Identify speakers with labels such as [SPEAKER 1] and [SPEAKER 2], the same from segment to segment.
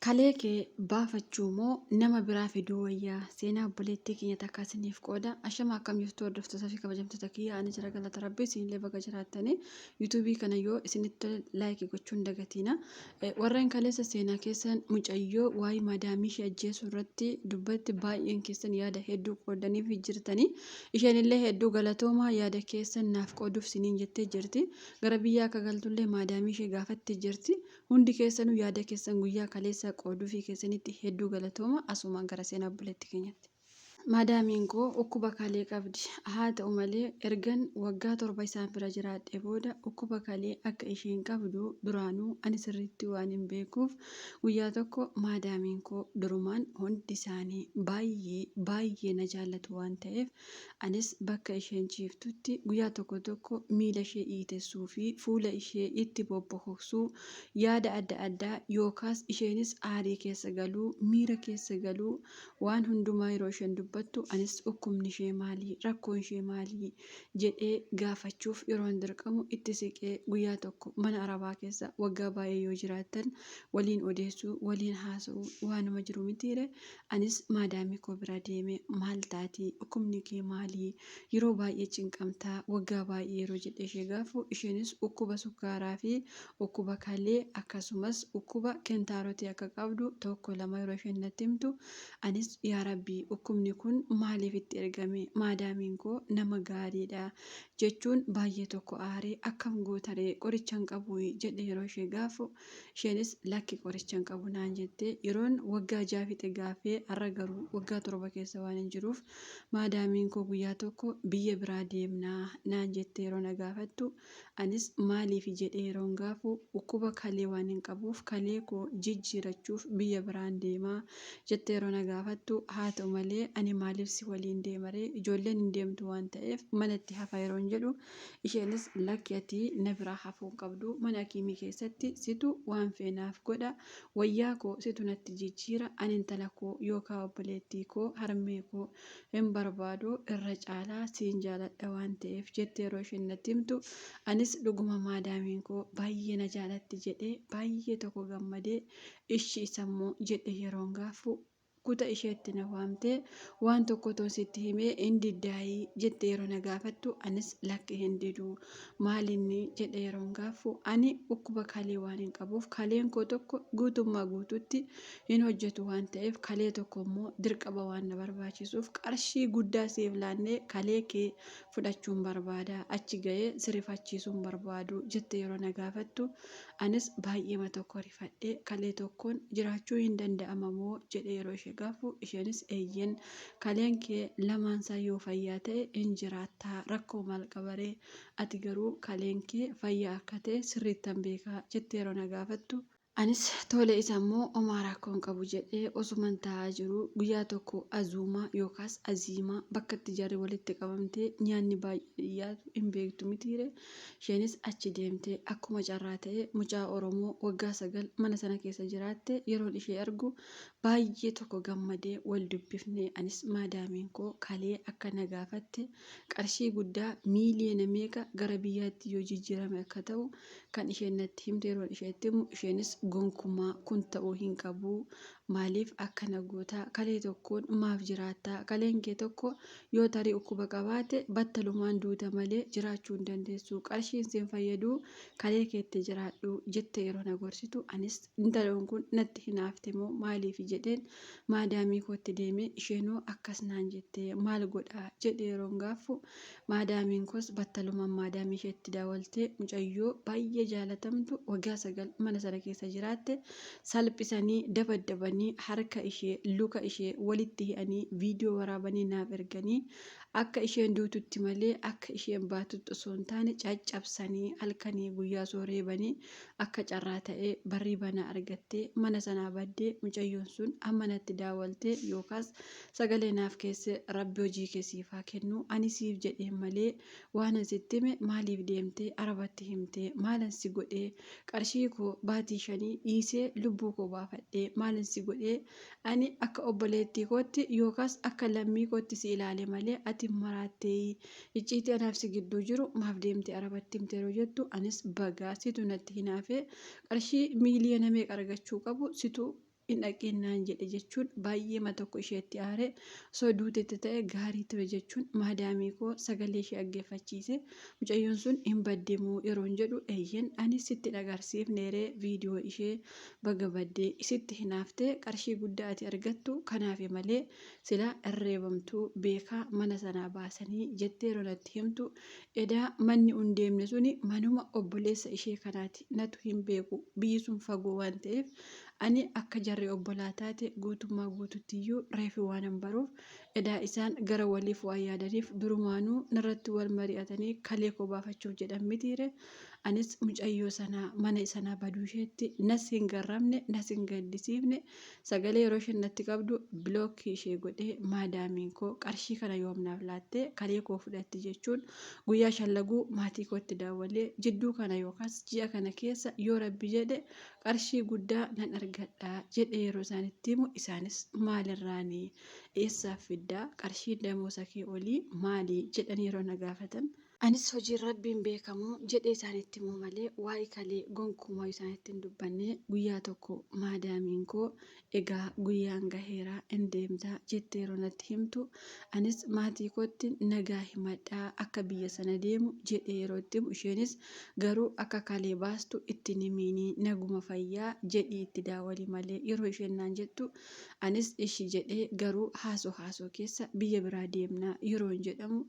[SPEAKER 1] Kalee kee baafachuu moo nama biraa fiduu wayyaa seenaa obboleettii keenya takka isiniif qooda ashama akkam jirtu hordoftoota fi kabajamtoota kiyya ani jira galata rabbii isinillee baga jiraattanii yuutuubii kana yoo isinitti laayikii gochuun dagatiina warreen kaleessa seenaa keessan mucayyoo waa'ee maadaamii ishee ajjeesuu irratti dubbatti baay'een keessan yaada hedduu qoodaniif jirtanii isheenillee hedduu galatoomaa yaada keessan naaf qooduuf siniin jettee jirti gara biyyaa akka galtullee maadaamii ishee gaafatti jirti hundi keessanuu yaada keessan guyyaa kaleessa qooduu fi keessanitti hedduu galatooma asumaan gara seenaa obboleettii keenyatti. Maadaamiin koo dhukkuba kalee qabdi haa ta'u malee ergan waggaa 7 isaan bira jiraadhee booda dhukkuba kalee akka isheen qabdu duraanuu ani sirriitti waan hin beekuuf guyyaa tokko maadaamiin koo durumaan hundi isaanii baay'ee na jaallatu waan ta'eef anis bakka isheen ciiftutti guyyaa tokko miila ishee dhiitessuu fi fuula ishee itti bobbokoksuu yaada adda addaa yookaas isheenis aarii keessa galuu miira keessa galuu waan hundumaa yeroo isheen dubbattu anis dhukkubni ishee maalii rakkoon ishee maalii jedhee gaafachuuf yeroo dirqamu itti siqee guyyaa tokko mana arabaa keessa waggaa baay'ee yoo jiraattan waliin odeessuu waliin haasa'uu waanuma jiru mitiire anis maadaamii koo bira deeme maal taatii dhukkubni kee maalii yeroo baay'ee cinqamtaa waggaa baay'ee yeroo jedhee ishee gaafu isheenis dhukkuba sukkaaraa fi dhukkuba kalee akkasumas dhukkuba kentaarotii akka qabdu tokko lama yeroo isheen natti himtu anis yaa rabbii dhukkubni kun maaliif itti ergame maadaamiin koo nama gaariidha jechuun baay'ee tokko aaree akkam gootaree qorichaan qabu jedhe yeroo ishee gaafu isheenis lakki qorichaan qabu naan jettee yeroon waggaa 6 fixe gaafee har'a garuu waggaa 7 keessa waan hin jiruuf maadaamiin koo guyyaa tokko biyya biraa deemnaa naan jettee yeroo na gaafattu anis maaliif jedhee yeroon gaafu dhukkuba kalee waan hin qabuuf kalee koo jijjiirachuuf biyya biraan deemaa jettee yeroo na gaafattu haa ta'u malee ani maaliif si waliin deemaree ijoolleen hin deemtu waan ta'eef manatti hafa yeroon jedhu isheenis lakki ati na biraa hafuu qabdu mana hakiimii keessatti situ waan feenaaf godha wayyaa koo situ natti jijjiira ani intala koo yookaan obboleettii koo harmee koo hin barbaadu irra caalaa siin jaaladha waan ta'eef jettee yeroo isheen natti himtu anis dhuguma maadaamiin koo baay'ee na jaalatti jedhee baay'ee tokko gammadee ishii sammoo jedhe yeroon gaafu kuta isheetti na waamtee waan tokko toositti himee indiddaayii jettee yeroo na gaafattu anis lakki hin diduu maalinni jedhe yeroon gaafu ani dhukkuba kalee waan hin qabuuf kaleen koo tokko guutummaa guututti hin hojjetu waan ta'eef kalee tokko immoo dirqama waan na barbaachisuuf qarshii guddaa siif laannee kalee kee fudhachuun barbaada achi ga'ee sirifachiisuun barbaadu jettee yeroo na gaafattu anis baay'eema tokko rifadhee kalee tokkoon jiraachuu hin danda'ama moo jedhe yeroo ishee gaafu isheenis eeyyen kaleen kee lamaansaa yoo fayyaa ta'e hin jiraattaa rakkoo maal qabaree ati garuu kaleen kee fayyaa akka ta'e sirriittan beekaa jettee yeroo na gaafattu anis tole isa immoo omaa rakkoon qabu jedhee osuman taa'aa jiru guyyaa tokko azuumaa yookaas aziimaa bakka itti jarri walitti qabamtee nyaanni baay'ee dhiyaatu hin beektu mitiire isheenis achi deemtee akkuma carraa ta'e mucaa Oromoo waggaa 9 mana sana keessa jiraatte yeroon ishee argu baay'ee tokko gammadee wal dubbifne anis maadaamiin koo kalee akka na gaafatte qarshii guddaa miiliyoona meeqa gara biyyaatti yoo jijjiirame akka ta'u kan isheen natti himte yeroon isheetti himu isheenis gonkumaa kun ta'uu hin qabu maaliif akkana gootaa kalee tokkoon maaf jiraattaa kaleen kee tokko yoo tarii dhukkuba qabaate battalumaan duuta malee jiraachuu hin dandeessu qarshiin siin fayyadu kalee keetti jiraadhu jettee yeroo na gorsitu anis intaloon kun natti hinaafte moo maaliif jedheen maadaamii kootti deeme isheenoo akkas naan jettee maal godhaa jedhe yeroon gaafu maadaamiin koos battalumaan maadaamii isheetti daawwaltee mucayyoo baay'ee jaalatamtu waggaa 9 mana sana keessa jiraatte salphisanii dabaddabanii harka ishee luka ishee walitti hidhanii viidiyoo waraabanii naaf erganii akka isheen duututti malee akka isheen baatutti osoo hin taane caccabsanii halkanii guyyaa soo reebanii akka carraa ta'ee barrii banaa argattee mana sanaa baddee mucayyoon sun ammanatti daawwaltee yookaas sagalee naaf keesse rabbi hojii keessiifaa kennu ani siif jedheen malee waan asitti hime maaliif deemtee arabatti himtee maalan si godhee qarshii koo baatii 5 dhiisee lubbuu koo baafadhee maalan si godhee ani akka obboleettii kootti yookaas akka lammii kootti si ilaale malee ati maraattee icciitii anaaf si gidduu jiru maaf deemtee arabatti himtee yeroo jettu anis bagaa situ natti hinaafee qarshii miiliyoona meeqa argachuu qabu situ hin dhaqeennaan jedhe jechuun baay'ee ma tokko isheetti aare osoo duutetti ta'e gaarii ture jechuun maadaamii koo sagalee ishee dhaggeeffachiise. Mucayyoon sun hin baddeemuu yeroon jedhu eeyyen ani sitti dhagarsiifneeree viidiyoo ishee baga baddee isitti hinaaftee qarshii guddaa ati argattu kanaaf malee sila irreebamtuu beekaa mana sanaa baasanii jettee yeroo natti himtu edaa manni hundeemne suni manuma obboleessa ishee kanaati natu hin beeku biyyi sun fagoo waan ta'eef ani akka jarree obbolaa taate guutummaa guututtiyyuu reefi waan hin baruuf edaa isaan gara waliif waan yaadaniif durumaanuu narratti wal mari'atanii kalee koo baafachuuf jedhan mitiire. Anis mucayyoo sanaa mana sanaa baduu isheetti nas hin garramne nas hin gaddisiifne sagalee yeroo isheen natti qabdu bilookkii ishee godhee maadaamiin koo qarshii kana yoomnaaf laattee kalee koo fudhatti jechuun guyyaa shallaguu maatii kootti daawwalee jidduu kana yookaas ji'a kana keessa yoo rabbi jedhe qarshii guddaa nan argadhaa jedhe yeroo isaanitti himu isaanis maalirraanii eessaaf fiddaa qarshiin damoosa kee olii maalii jedhanii yeroo na gaafatan. Anis hojiin rabbiin beekamu jedhee isaanitti himu malee waa'ee kalee gonkumaa isaanitti hin dubbanne guyyaa tokko maadaamiin koo egaa guyyaan gaheeraa hin deemtaa jettee yeroo natti himtu anis maatii kootti nagaa himadhaa akka biyya sana deemu jedhee yeroo itti himu isheenis garuu akka kalee baastu itti himiinii naguma fayyaa jedhii itti daawwali malee yeroo isheen naan jettu anis ishi jedhee garuu haasoo keessa biyya biraa deemnaa yeroo jedhamu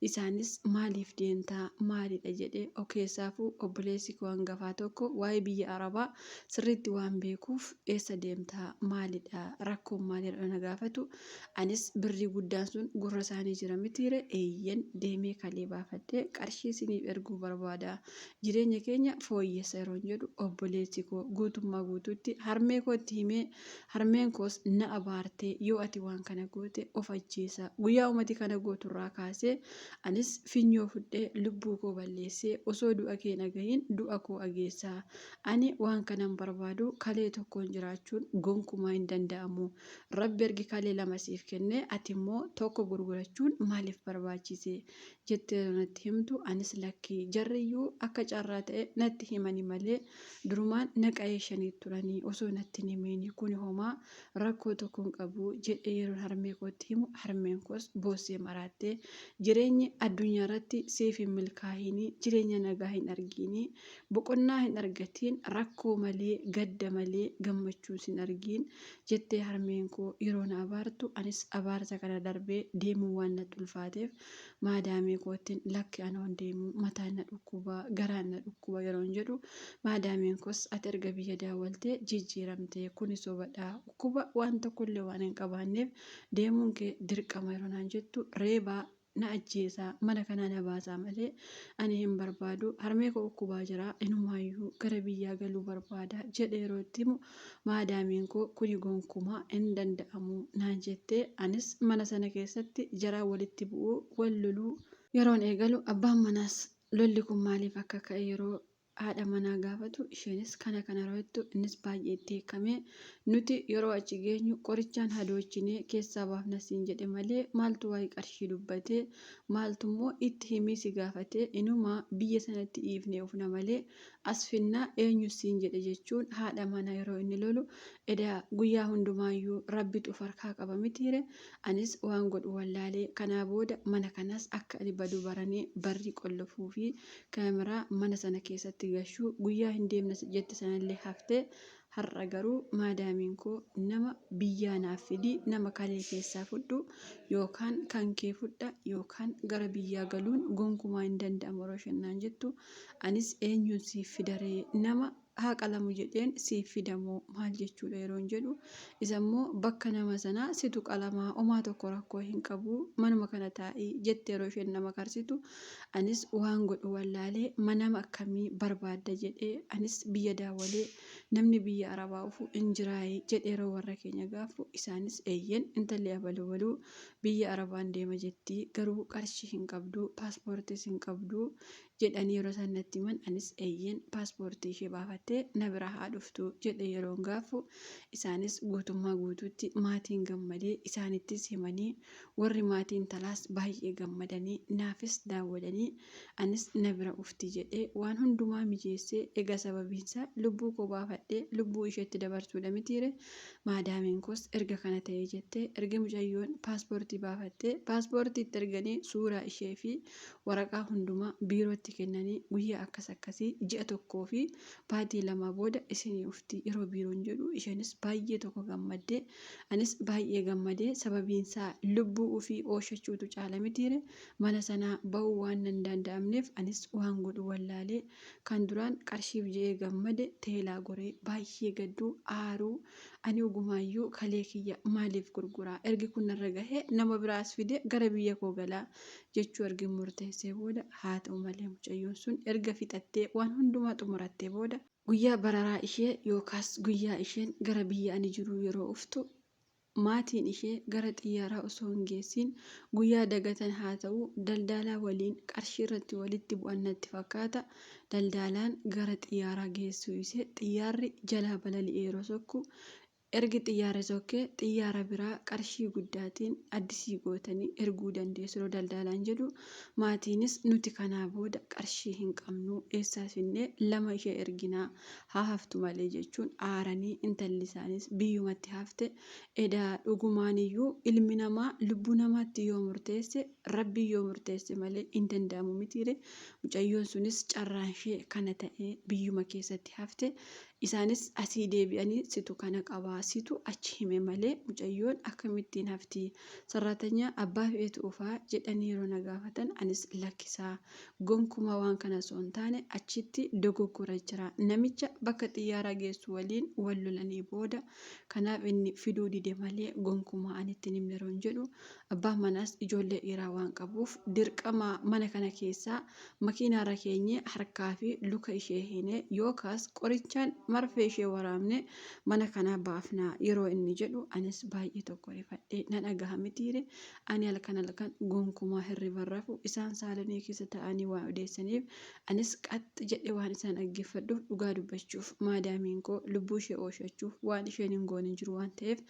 [SPEAKER 1] isaanis maaliif deemtaa maalidha jedhee okeessaafuu obboleessi koo hangafaa tokko waa'ee biyya arabaa sirriitti waan beekuuf eessa deemtaa maalidha rakkoon maalidha na gaafatu anis birrii guddaan sun gurra isaanii jira mitiire eeyyen deemee kalee baafadhee qarshii isiniif erguu barbaada jireenya keenya fooyyessa yeroo jedhu obboleessi koo guutummaa guutuutti harmee kootti himee harmeen koos na abaartee yoo ati waan kana goote of ajjeesa guyyaa uumati kana gooturraa kaasee anis finyoo fudhee lubbuu koo balleessee osoo du'a kee nagahin du'a koo ageessaa ani waan kanan barbaadu kalee tokkoon jiraachuun gonkumaa hin danda'amu rabbi ergi kalee lama siif kenne ati immoo tokko gurgurachuun maaliif barbaachise jettee natti himtu anis lakkii jarriyyuu akka carraa ta'e natti himani malee durumaan naqa'ee shanii turanii osoo natti himeenii kun homaa rakkoo tokkoon qabu jedhee yeroo harmee kootti himu harmeen koos boossee maraattee jireenyi addunyaa irratti siif hin milkaa'inii jireenya nagaa hin arginii boqonnaa hin argatiin rakkoo malee gadda malee gammachuus hin argiin jettee harmeen koo yeroo na abaartu anis abaarsa kana darbee deemuu waan na ulfaateef maadaamee kootiin lakki anoon deemuu mataan na dhukkubaa garaan na dhukkuba yeroon jedhu maadaameen koos ati erga biyya daawwaltee jijjiiramtee kuni sobadhaa dhukkuba waan tokkollee waan hin qabaanneef deemuun kee dirqama yeroo naan jettu reebaa na ajjeesaa mana kanaa na baasaa malee ani hin barbaadu harmee koo dhukkubaa jira inumaayyuu gara biyyaa galuu barbaada jedhe yeroo itti himu maadaamiin koo kuni gonkumaa hin danda'amu naan jettee anis mana sana keessatti jaraa walitti bu'uu wal loluu yeroon eegalu abbaan manaas lolli kun maaliif akka ka'e yeroo haadha manaa gaafatu isheenis kana roottu innis baay'ee itti eekamee nuti yeroo achi geenyu qorichaan hadoochinee keessaa baafna siin jedhe malee maaltu waa'ee qarshii dubbatee maaltummoo itti himii si gaafatee inumaa biyya sanatti dhiifnee ufna malee as finnaa eenyu siin jedhe jechuun haadha manaa yeroo inni lolu edaa guyyaa hundumaayyuu rabbitu farkaa qaba mitiire anis waan godhu wallaalee kanaa booda mana kanas akka ani badu baranii barri qollofuu fi kaameraa mana sana keessatti gashuu guyyaa hin deemne jette sanallee haftee har'a garuu maadaamiin koo nama biyyaa naaf fidii nama kalee keessaa fudhu yookaan kan kee fudha yookaan gara biyyaa galuun gonkumaa hin danda'amu yeroo shennaan jettu anis eenyuun siif fidaree nama haa qalamu jedheen siif fidamoo maal jechuudha yeroon jedhu isammoo bakka nama sanaa situ qalamaa homaa tokko rakkoo hin qabu manuma kana taa'ii jette yeroo isheen nama karsitu anis waan godhu wallaalee manama akkamii barbaadda jedhee anis biyya daawwalee namni biyya arabaa ufu injiraayee jedhee yeroo warra keenya gaafu isaanis eeyyen intallee abaluu biyya arabaan deema jettii garuu qarshii hin qabdu paaspoortiis hin qabdu jedhanii yeroo isaan natti himan anis eeyyeen paaspoortii ishee baafattee na bira haa dhuftu jedhe yeroon gaafu isaanis guutummaa guutuutti maatiin gammadee isaanittis himanii warri maatiin talaas baay'ee gammadanii naafis daawwadanii anis na bira dhufti jedhee waan hundumaa mijeessee egaa sababiinsaa lubbuu koo baafadhee lubbuu isheetti dabarsuudha mitiire maadaamiin koos erga kana ta'ee jettee erga mucayyoon paaspoortii baafattee paaspoortiitti erganii suuraa ishee fi waraqaa hundumaa biirootti kennanii guyyaa akkas akkasii ji'a tokkoo fi baatii lama booda isinii dhufti yeroo biiroon jedhu isheenis baay'ee tokko gammaddee anis baay'ee gammadee sababiinsaa lubbuu ofii ooshachuutu caala mitiire mana sanaa bahuu waan hin danda'amneef anis waan godhu wallaalee kan duraan qarshiif jedhee gammade teelaa goree baay'ee gadduu aaruu ani ogumaayyuu kalee kiyya maaliif gurguraa ergi kun narra gahee nama biraas fide gara biyya koo galaa jechuu ergi murteessee booda haa ta'u malee mucayyoon sun erga fixattee waan hundumaa xumurattee booda guyyaa bararaa ishee yookaas guyyaa isheen gara biyya ani jiru yeroo dhuftu maatiin ishee gara xiyyaaraa osoo hin geessin guyyaa dagatan haa ta'u daldalaa waliin qarshii irratti walitti bu'an natti fakkaata daldalaan gara xiyyaaraa geessuu ishee xiyyaarri jalaa balali'ee yeroo sokku ergi xiyyaara sokkee xiyyaara biraa qarshii guddaatiin addisii gootanii erguu dandeessu yeroo daldalaan jedhu maatiinis nuti kanaa booda qarshii hin qabnu eessaas finnee lama ishee erginaa haa haftu malee jechuun aaranii intalli isaanis biyyumatti hafte edaa dhugumaaniyyuu ilmi namaa lubbuu namaatti yoo murteesse rabbii yoo murteesse malee hin danda'amu mitiire mucayyoon sunis carraan ishee kana ta'ee biyyuma keessatti hafte isaanis asii deebi'anii situ kana qabaa situ achi hime malee mucayyoon akkamittiin hafti sarratanya abbaa feetu ufaa jedhanii yeroo na gaafatan anis lakkisaa gonkuma waan kana osoo hin taane achitti dogoggora jira namicha bakka xiyyaaraa geessu waliin wal lolanii booda kanaaf inni fiduu dide malee gonkuma anitti himne yeroo jedhu abbaan manaas ijoollee dhiiraa waan qabuuf dirqama mana kana keessaa makiinaarra keenye harkaa fi luka ishee hine yookaas qorichaan marfee ishee waraabne mana kana baafnaa yeroo inni jedhu anis baay'ee tokko rifadhee nan dhagaha mitiire ani halkan gonkumaa hirriba rafu isaan saalonii keessa ta'anii waan odeessaniif anis qaxxi jedhe waan isaan dhaggeeffadhuuf dhugaa dubbachuuf maadaamiin koo lubbuu ishee ooshachuuf waan isheen hin goone jiru waan ta'eef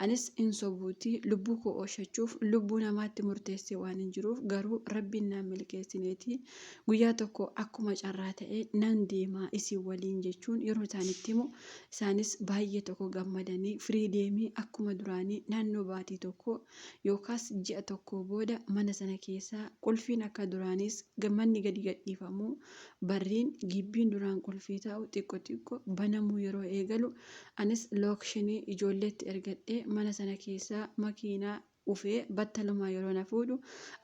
[SPEAKER 1] anis hin sobuutii lubbuu koo ooshachuuf lubbuu namaatti murteessee waan hin jiruuf garuu rabbiin naan milkeessineeti guyyaa tokko akkuma carraa ta'e nan deemaa isin waliin jechuun yeroo isaanitti himu isaanis baay'ee tokko gammadanii firii deemii akkuma duraanii naannoo baatii tokko yookaas ji'a tokko booda mana sana keessaa qulfiin akka duraaniis manni gadi gadhiifamuu barriin gibbiin duraan qulfii ta'u xiqqoo banamuu yeroo eegalu anis lookshinii ijoolleetti ergadhee mana sana keessaa makiinaa ufee battalumaa yeroo na fuudhu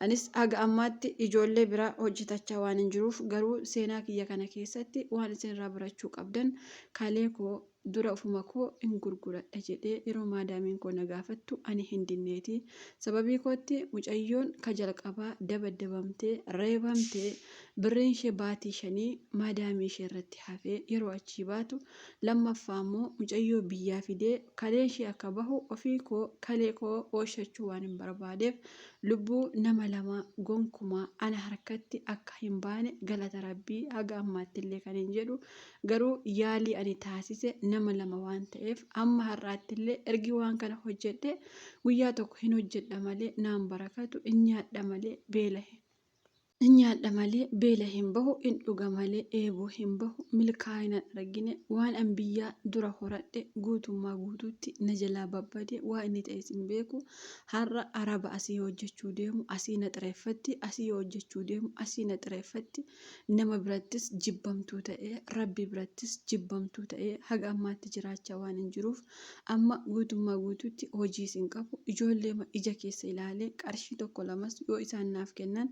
[SPEAKER 1] anis haga ammaatti ijoollee biraa hojjetachaa waan hin jiruuf garuu seenaa kiyya kana keessatti waan isin irraa barachuu qabdan kalee koo dura ufuma koo hin gurguradha jedhee yeroo maadaamiin koo na gaafattu ani hin dinneeti sababii kootti mucayyoon ka jalqabaa dabaddabamtee reebamtee birriin ishee baatii 5 maadaamii ishee irratti hafee yeroo achii baatu lammaffaa immoo mucayyoo biyyaa fidee kalee ishee akka bahu ofii koo kalee koo ooshachuu waan hin barbaadeef lubbuu nama lama gonkumaa ana harkatti akka hin baane galata rabbii haga ammaatti illee kan hin jedhu garuu yaalii ani taasise nama lama waan ta'eef amma har'aatti illee ergi waan kana hojjedhe guyyaa tokko hin hojjedha malee naan barakatu hin nyaadha malee nyaadha malee beela hin bahu hin dhuga malee eeboo hin bahu milkaa'ina argine waan an biyyaa dura horadhe guutummaa guutuutti na jalaa babbade waa inni ta'es hin beeku har'a araba asii hojjechuu deemu asii na xireeffatti asii hojjechuu deemu asii na xireeffatti nama birattis jibbamtuu ta'ee rabbi birattis jibbamtuu ta'ee haga ammaatti jiraachaa waan hin jiruuf amma guutummaa guutuutti hojiis hin qabu ijoollee ija keessa ilaalee qarshii tokko lamas yoo isaan naaf kennan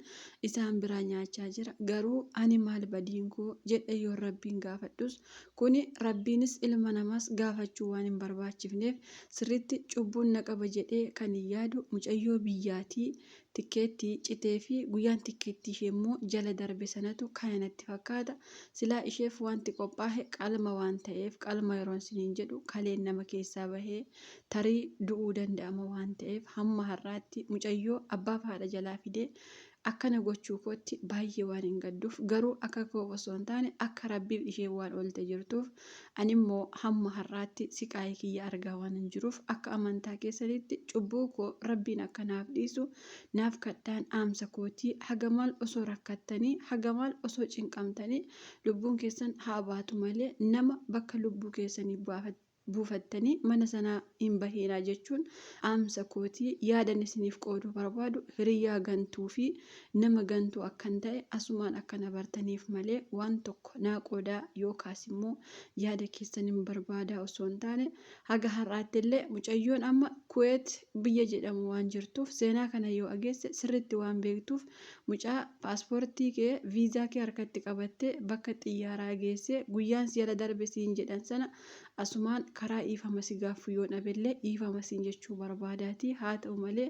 [SPEAKER 1] isaan biraa nyaachaa jira garuu ani maal badiin koo jedhe yoo rabbiin gaafadhus kuni rabbiinis ilma namaas gaafachuu waan hin barbaachifneef sirriitti cubbuun na qaba jedhee kan hin yaadu mucayyoo biyyaatii tikkeettii citee fi guyyaan tikkeettii ishee immoo jala darbe sanatu kanatti fakkaata silaa isheef wanti qophaa'e qalma waan ta'eef qalma yeroon siniin jedhu kaleen nama keessaa bahee tarii du'uu danda'ama waan ta'eef hamma har'aatti mucayyoo abbaaf haadha jalaa fidee akkana gochuu kootti baay'ee waan hin gadduuf garuu akka koo osoo hin taane akka rabbiif ishee waan oolte jirtuuf animmoo hamma har'aatti siqaayii kiyya argaa waan hin jiruuf akka amantaa keessanitti cubbuu koo rabbiin akka naaf dhiisu naaf kadhaan dhaamsa kootii hagamaal osoo rakkattanii hagamaal osoo cinqamtanii lubbuun keessan haa baatu malee nama bakka lubbuu keessanii buufattanii mana sanaa hin bahiinaa jechuun dhaamsa kootii yaadan isiniif qooduu barbaadu hiriyyaa gantuu fi nama gantuu akkan ta'e asumaan akka na bartaniif malee waan tokko naa qoodaa yookaas immoo yaada keessan hin barbaadaa osoo hin taane haga har'aatti illee mucayyoon amma kuweet biyya jedhamu waan jirtuuf seenaa kana yoo ageesse sirritti waan beektuuf mucaa paaspoortii kee viizaa kee harkatti qabattee bakka xiyyaaraa geessee guyyaan si'a darbe siin jedhan sana asumaan karaa dhiifama si gaaffu yoo dhabeellee dhiifama siin jechuu barbaadaati haa ta'u malee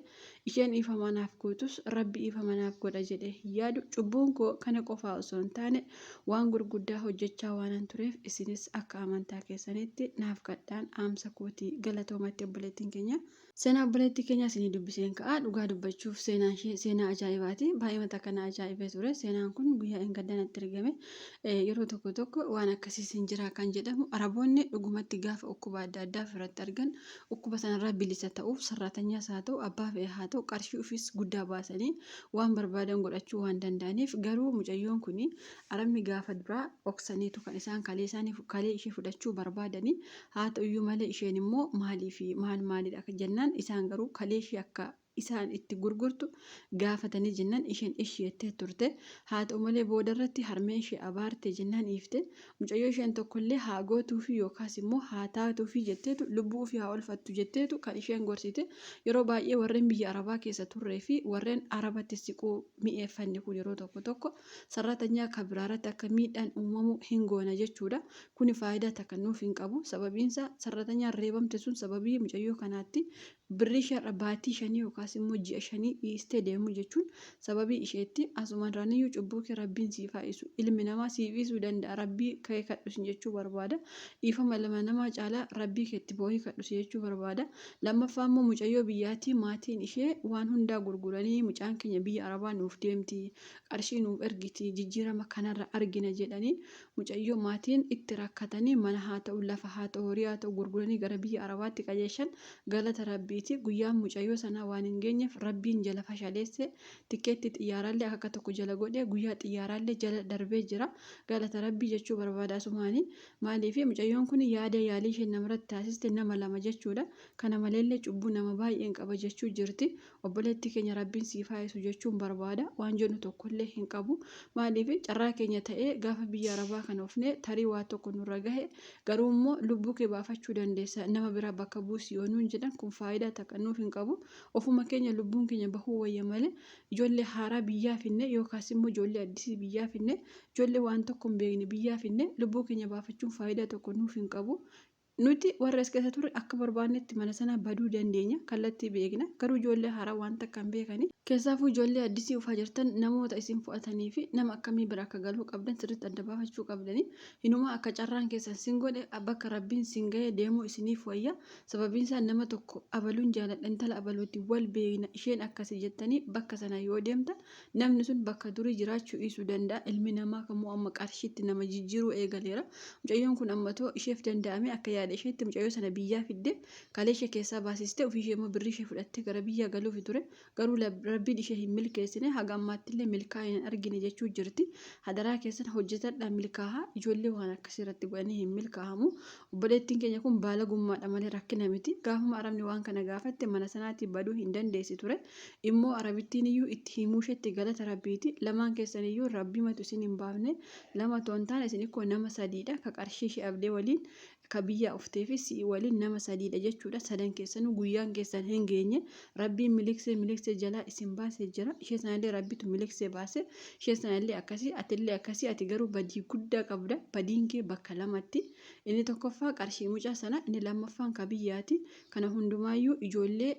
[SPEAKER 1] isheen dhiifama naaf gootus rabbi dhiifama naaf godha jedhee hin yaadu cubbuun koo kana qofaa osoo hin taane waan gurguddaa hojjechaa waan tureef isinis akka amantaa keessanitti naaf kadhaan dhaamsa kootii galatoomatti obboleettiin keenya. Seenaa obboleettii keenya isinii dubbiseen ka'a dhugaa dubbachuuf seenaan ishee seenaa ajaa'ibaati baay'ee kana ajaa'ibee ture seenaan kun guyyaa hin gaddanatti argame yeroo tokko waan akkasiis hin jira kan jedhamu araboonni dhugumatti gaafa dhukkuba adda addaa irratti argan dhukkuba sanarraa bilisa ta'uuf sarratanyaas haa ta'u abbaa fe'ee haa ta'u qarshii ofiis guddaa baasanii waan barbaadan godhachuu waan danda'aniif garuu mucayyoon kun arabni gaafa duraa oksaniitu kan isaan kalee ishee fudhachuu barbaadanii haa ta'uyyuu malee isheen immoo maalidha jennaan isaan garuu kaleeshii akka isaan itti gurgurtu gaafatanii jennaan isheen isheettee turte haa ta'u malee boodarratti harmee ishee abaarte jennaan dhiifte mucayyoo isheen tokkollee haa gootuufi yookaas immoo haa taatuufi jetteetu lubbuu ofii haa oolfattu jetteetu kan isheen gorsite yeroo baay'ee warreen biyya arabaa keessa turree fi warreen arabatti siquu mi'eeffanne kun yeroo tokko sarratanyaa kabiraarratti akka miidhaan uumamu hin goona jechuudha kuni faayidaa takka nuuf hin qabu sababiinsa sarratanyaan reebamte sun sababii mucayyoo kanaatti birrii sharra baatii shanii yookaas immoo ji'a shanii dhiistee deemu jechuun sababii isheetti asumaan raaniyyuu cubbuu kee rabbiin siif haisu ilmi namaa siif dhiisuu danda'a rabbii kee kadhusin jechuu barbaada dhiifama ilma namaa caalaa rabbii keetti boohii kadhusi jechuu barbaada lammaffaa immoo mucayyoo biyyaatii maatiin ishee waan hundaa gurguranii mucaan keenya biyya arabaa nuuf deemti qarshii nuuf ergiti jijjiirama kanarra argina jedhanii mucayyoo maatiin itti rakkatanii mana haa ta'u lafa haa ta'u horii haa ta'u gurguranii gara biyya arabaatti qajeeshan galata rabbii guyyaan mucayyoo sanaa waan hin geenyeef rabbiin jala fashaleesse tikeetti xiyyaaraallee akka tokko jala godhee guyyaa xiyyaaraallee jala darbee jira galata rabbii jechuu barbaada asumaanii maaliif mucayyoon kun yaada yaalii ishee namarratti taasiste nama lama jechuudha kana maleellee cubbuu nama baay'een qaba jechuu jirti obboleettii keenya rabbiin siif haisu jechuun barbaada waan jennu tokkollee hin qabu maaliif carraa keenya ta'ee gaafa biyya arabaa kan ofne tarii waa tokko nurra gahe garuu immoo lubbuu kee baafachuu dandeessa nama biraa bakka buusi yoo nuun jedhan kun faayidaa takka nuuf hin qabu ofuma keenya lubbuun keenya bahuu wayya malee ijoollee haaraa biyyaa finne yookaas immoo ijoollee addisii biyyaa finne ijoollee waan tokko hin beekne biyyaa finne lubbuu keenya baafachuun faayidaa tokko nuuf hin qabu nuti warra as keessa turre akka barbaannetti mana sana baduu dandeenya kallattii beekna garuu ijoollee haaraa waan takka hin beekani keessaafuu ijoollee addisii ufaa jirtan namoota isin fudhatanii fi nama akkamii bira akka galuu qabdan sirriitti adda baafachuu qabdanii hinuma akka carraan keessan sin godhe bakka rabbiin sin ga'e deemuu isiniif wayya sababiin isaa nama tokko abaluun jaaladha intala abaluutti wal beekna isheen akkasii jettanii bakka sana yoo deemta namni sun bakka durii jiraachuu dhiisuu danda'a ilmi namaa kamuu amma qarshiitti nama jijjiiruu eegaleera mucayyoon kun ammatoo isheef danda'ame akka yaada isheetti mucayyoo sana biyyaa fidde kalee ishee keessaa baasiste ofii ishee immoo birrii ishee fudhattee gara biyya galuuf ture garuu rabbiin ishee hin milkeessine haga ammaatti illee milkaa'ina hin argine jechuu jirti hadaraa keessan hojjetadhaan milkaahaa ijoollee waan akkasii irratti godhanii hin milkaahamu obboleettiin keenya kun baala gummaadha malee rakkina miti gaafuma arabni waan kana gaafatte mana sanaatti baduu hin dandeessi ture immoo arabittiin iyyuu itti himuu isheetti galata rabbiiti lamaan keessan iyyuu rabbii matu isin hin baafne lama toon taane isin ikkoo nama sadiidha ka qarshii ishee abdee waliin ka biyya uftee fi si'i waliin nama sadiidha jechuudha sadan keessanuu guyyaan keessan hin geenye rabbiin miliksee jalaa isin baasee jira ishee sanallee rabbitu miliksee baase ishee sanallee akkasii atillee akkasii ati garuu badii guddaa qabda badiin kee bakka lamatti inni tokkoffaa qarshii mucaa sana inni lammaffaan ka biyyaati kana hundumaayyuu ijoollee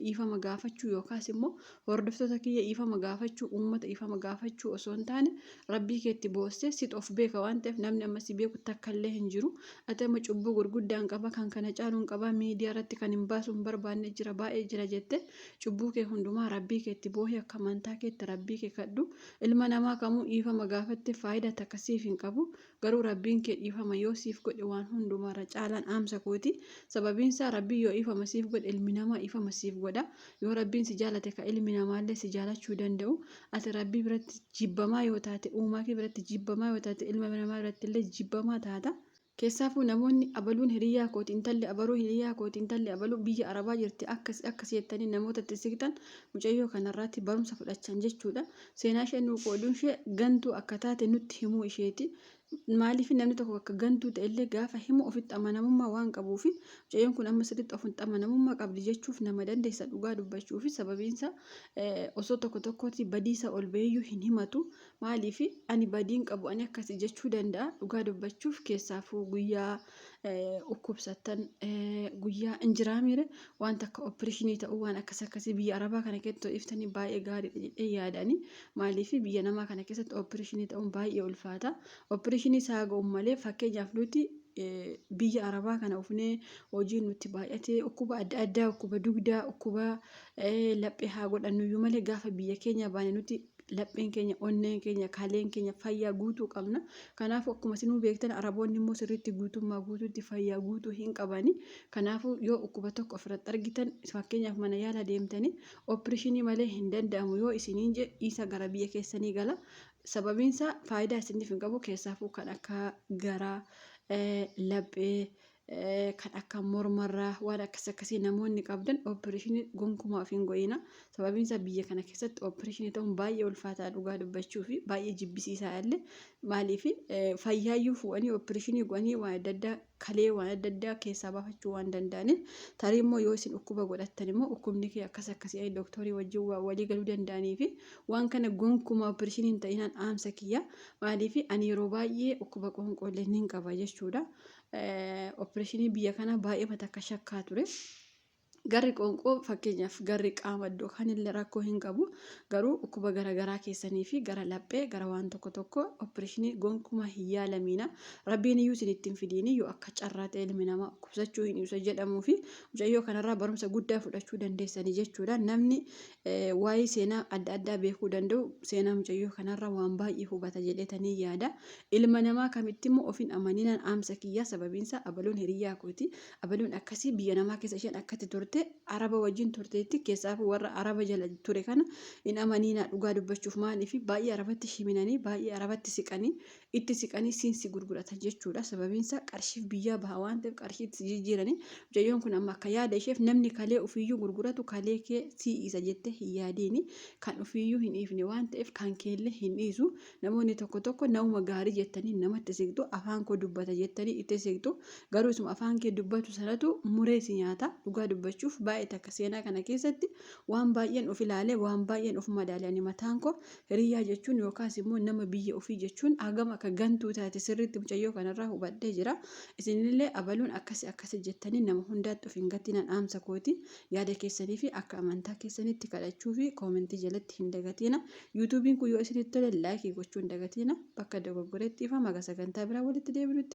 [SPEAKER 1] dhiifama gaafachuu yookaas immoo hordoftoota kiyya dhiifama gaafachuu uummata dhiifama gaafachuu osoo hin taane rabbii keetti boossee sit of beeka waan ta'eef namni amma si beeku takka illee hin jiru. Ati amma cubbuu gurguddaan qaba kan kana caaluun qaba miidiyaa irratti kan hin baasu hin barbaanne jira baay'ee jira jette cubbuu kee hundumaa rabbii keetti boohee akka amantaa keetti rabbii kee kadhu ilma namaa kamuu dhiifama gaafatte faayidaa takka siif hin qabu garuu rabbiin kee dhiifama yoo siif godhe waan hundumaarra caalaan aamsa kooti sababiin isaa rabbii yoo dhiifama siif godhe ilmi namaa dhiifama siif godha yoo rabbiin si jaalate ka ilmi namaallee si jaalachuu danda'u ati rabbii biratti jibbamaa yoo taate uumaa kee biratti jibbamaa yoo taate ilma namaa biratti illee jibbamaa taata. Keessaafuu namoonni abaluun hiriyaa kooti intalli abaluu hiriyaa kooti intalli abaluu biyya arabaa jirti akkas jettanii namoota itti siqtan mucayyoo kanarraatti barumsa fudhachan jechuudha. Seenaa ishee nuu qooduun ishee gantuu akka taate nutti himuu isheeti. Maaliif namni tokko akka gantuu ta'ellee gaafa himu ofitti amanamummaa waan qabuufi mucayyoon kun amma sirriitti ofitti amanamummaa qabdi jechuuf nama dandeessa dhugaa dubbachuufi sababiinsa osoo tokkotti badiisa ol beeyyuu hin himatu maaliif ani badiin qabu ani akkasii jechuu danda'a dhugaa dubbachuuf keessaafuu guyyaa dhukkubsattan guyyaa injiraamire wanta akka opereeshinii ta'uu waan akkasii biyya arabaa kana keessatti iftanii baay'ee gaariidha jedhee yaadanii maaliif biyya namaa kana keessatti opereeshinii ta'uun baay'ee ulfaata. Opereeshinii isaa ga'uun malee fakkeenyaaf nuti biyya arabaa kana ufnee hojii nutti baay'atee dhukkuba adda addaa dhukkuba dugdaa dhukkuba laphee haa godhannuyyuu malee gaafa biyya keenya baane nuti lapheen keenya onneen keenya kaleen keenya fayyaa guutuu qabna. Kanaafuu akkuma isin beektan araboonni immoo sirriitti guutummaa guutuutti fayyaa guutuu hin qabani. Kanaafuu yoo dhukkuba tokko ofirratti argitan fakkeenyaaf mana yaala deemtanii opereeshinii malee hin danda'amu yoo isiniin isa gara biyya keessanii gala. Sababiinsa faayidaa isiniif hin qabu keessaafuu kan akka garaa laphee kan akka mormarraa waan akkasii namoonni qabdan opereeshinii gonkumaa of hin go'ina. Sababiinsa biyya kana keessatti opereeshinii ta'uun baay'ee ulfaataa dhugaa dubbachuu fi baay'ee jibbisiisaa illee maaliif fayyaayyuu fuudhanii opereeshinii go'anii waan adda addaa kalee waan adda addaa keessaa baafachuu waan danda'aniif tarii immoo yoo isin dhukkuba godhattan immoo dhukkubni kee akkasii dooktorii wajjin walii galuu danda'anii fi waan kana gonkumaa opereeshinii hin ta'inaan aamsa kiyya maaliif ani yeroo baay'ee dhukkuba qoonqoollee ni qaba jechuudha. Opereeshinii biyya kana baay'ee takka shakkaa ture. Garri qoonqoo fakkeenyaaf garri qaama iddoo kanillee rakkoo hin qabu garuu dhukkuba garaagaraa keessanii fi gara laphee gara waan tokko opereeshinii gonkumaa hin yaalamiina rabbiin iyyuu isin ittiin fidiini yoo akka carraa ta'e ilmi namaa dhukkubsachuu hin dhiisu jedhamuu fi mucayyoo kanarraa barumsa guddaa fudhachuu dandeessanii jechuudha. Namni waa'ee seenaa adda addaa beekuu danda'u seenaa mucayyoo kanarraa waan baay'ee hubata jedhetanii yaada. Ilma namaa kamitti immoo ofiin amaninaan aamsa kiyyaa sababiinsa abaluun hiriyaa kooti abaluun akkasii biyya namaa keessa isheen akkatti turte araba wajjin turteetti keessaaf warra araba jala ture kana hin amaniinaa dhugaa dubbachuuf maaliif baay'ee arabatti shiminanii baay'ee arabatti itti siqanii siinsi gurguratan jechuudha. Sababiinsa qarshiif biyyaa baha waan ta'eef qarshiitti jijjiiranii mucayyoon kun amma akka yaada isheef namni kalee ofiiyyuu gurguratu kalee kee si'iisa jettee hin yaadiini kan ofiiyyuu hin dhiifne waan ta'eef kan keellee hin dhiisu namoonni tokko nama gaarii jettanii namatti siqtu afaan koo dubbata jettanii itti siqtu garuu isuma afaan kee dubbatu sanatu mureesi nyaata dhugaa dubbachuuf baay'ee takka seenaa kana keessatti waan baay'een of ilaalee waan baay'een of madaalanii mataan koo hiriyaa jechuun yookaas immoo nama biyya ofii jechuun hagam akka gantuu taate sirriitti mucayyoo kanarraa hubadhee jira. Isinillee abaluun akkasi jettanii nama hundaatti of hin gatinaan dhaamsa kooti yaada keessanii fi akka amantaa keessanitti kadhachuu fi koomentii jalatti hin dagatina. Yuutuubiin kun yoo isinitti tole laayikii gochuu hin dagatina bakka dogoggoreetti ifa maga sagantaa biraa walitti deebinutti.